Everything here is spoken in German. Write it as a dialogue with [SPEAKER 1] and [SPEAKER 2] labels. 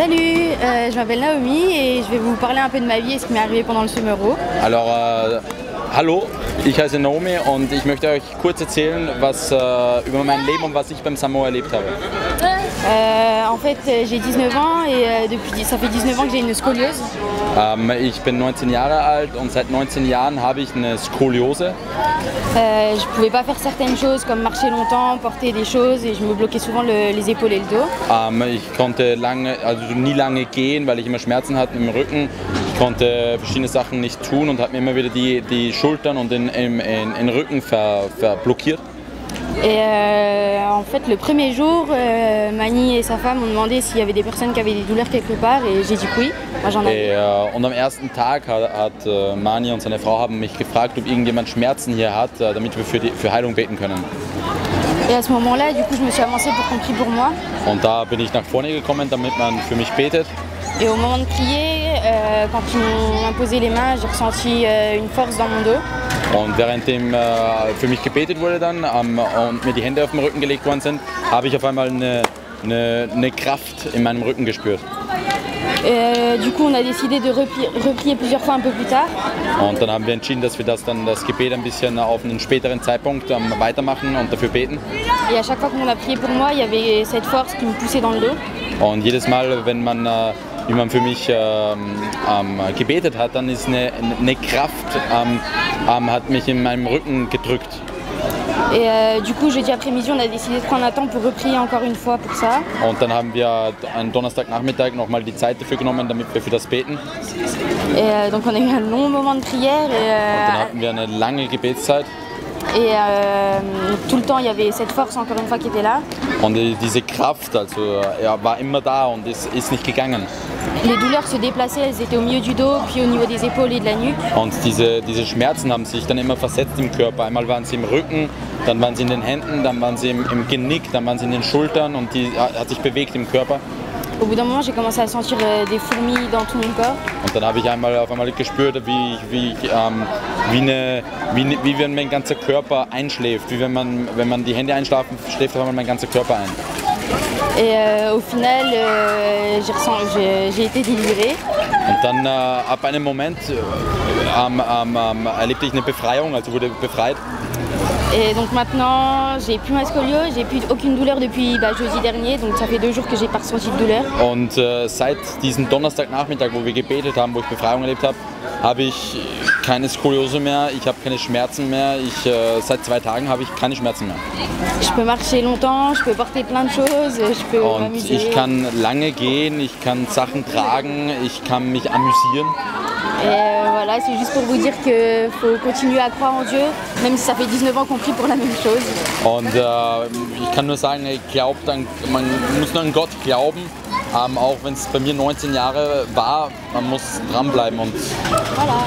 [SPEAKER 1] Salut, je m'appelle Naomi et je vais vous parler un peu de ma vie et ce qui m'est arrivé pendant le Summer-Euro.
[SPEAKER 2] Alors, hallo, ich heiße Naomi und ich möchte euch kurz erzählen, was über mein Leben und was ich beim Samoa erlebt habe.
[SPEAKER 1] En fait, j'ai 19 ans et ça fait 19 ans que j'ai une scoliose.
[SPEAKER 2] Ich bin 19 Jahre alt und seit 19 Jahren habe ich eine Skoliose.
[SPEAKER 1] Je pouvais pas faire certaines choses comme marcher longtemps, porter des choses et je me bloquais souvent les épaules et le dos.
[SPEAKER 2] Ich konnte nie lange gehen, weil ich immer Schmerzen hatte im Rücken. Ich konnte verschiedene Sachen nicht tun und habe mir immer wieder die Schultern und den Rücken blockiert.
[SPEAKER 1] Et en fait, le premier jour, Mani et sa femme m'ont demandé s'il y avait des personnes qui avaient des douleurs quelque part et j'ai dit que oui. Moi, j'en avais.
[SPEAKER 2] Und am ersten Tag hat Mani und seine Frau haben mich gefragt, ob irgendjemand Schmerzen hier hat, damit wir für Heilung beten können.
[SPEAKER 1] Et à ce moment-là, du coup, je me suis avancée pour qu'on prie pour moi.
[SPEAKER 2] Und da bin ich nach vorne gekommen, damit man für mich betet.
[SPEAKER 1] Et au moment de prier, quand ils m'ont imposé les mains, j'ai ressenti une force dans mon dos.
[SPEAKER 2] Und währenddem für mich gebetet wurde dann und mir die Hände auf den Rücken gelegt worden sind, habe ich auf einmal eine Kraft in meinem Rücken gespürt.
[SPEAKER 1] Du coup, on a décidé de reprier plusieurs fois un peu plus tard.
[SPEAKER 2] Und dann haben wir entschieden, dass wir das Gebet ein bisschen auf einen späteren Zeitpunkt weitermachen und dafür beten.
[SPEAKER 1] Et à chaque fois qu'on a prié pour moi, il y avait cette force qui me poussait dans le dos.
[SPEAKER 2] Und jedes Mal, wie man für mich gebetet hat, dann ist eine Kraft hat mich in meinem Rücken gedrückt.
[SPEAKER 1] Et du coup, jeudi après-midi, on a décidé de prendre un temps pour reprier encore une fois pour ça.
[SPEAKER 2] Und dann haben wir am Donnerstagnachmittag nochmal die Zeit dafür genommen, damit wir für das beten.
[SPEAKER 1] Et donc on a eu un long moment de prière.
[SPEAKER 2] Und dann hatten wir eine lange Gebetszeit.
[SPEAKER 1] Et tout le temps, il y avait cette force encore une fois qui était là.
[SPEAKER 2] Und diese Kraft war immer da und ist nicht gegangen.
[SPEAKER 1] Les douleurs se déplaçaient, elles étaient au milieu du dos, puis au niveau des épaules et de la nuque.
[SPEAKER 2] Und diese Schmerzen haben sich dann immer versetzt im Körper. Einmal waren sie im Rücken, dann waren sie in den Händen, dann waren sie im Genick, dann waren sie in den Schultern und die hat sich bewegt im Körper.
[SPEAKER 1] Au bout d'un moment, j'ai commencé à sentir des fourmis dans tout mon corps.
[SPEAKER 2] Und dann habe ich auf einmal gespürt, wie wenn mein ganzer Körper einschläft, wie wenn man die Hände einschlafen, schläft auf einmal mein ganzer Körper ein.
[SPEAKER 1] Et au final, j'ai été délivrée.
[SPEAKER 2] Und dann ab einem Moment erlebte ich eine Befreiung, also wurde befreit.
[SPEAKER 1] Et donc maintenant, j'ai plus ma scoliose, j'ai plus aucune douleur depuis jeudi dernier, donc ça fait 2 jours que j'ai pas ressenti de douleur.
[SPEAKER 2] Und seit diesem Donnerstagnachmittag, wo wir gebetet haben, wo ich Befreiung erlebt habe, habe ich keine Skoliose mehr, ich habe keine Schmerzen mehr, seit 2 Tagen habe ich keine Schmerzen mehr.
[SPEAKER 1] Je peux marcher longtemps, je peux porter plein de choses, je peux m'amuser.
[SPEAKER 2] Ich kann lange gehen, ich kann Sachen tragen, ich kann mich amüsieren.
[SPEAKER 1] Et voilà, c'est juste pour vous dire qu'il faut continuer à croire en Dieu, même si ça fait 19 ans qu'on prie pour la même chose.
[SPEAKER 2] Und ich kann nur sagen, man muss nur an Gott glauben, auch wenn es bei mir 19 Jahre war, man muss dranbleiben.
[SPEAKER 1] Voilà.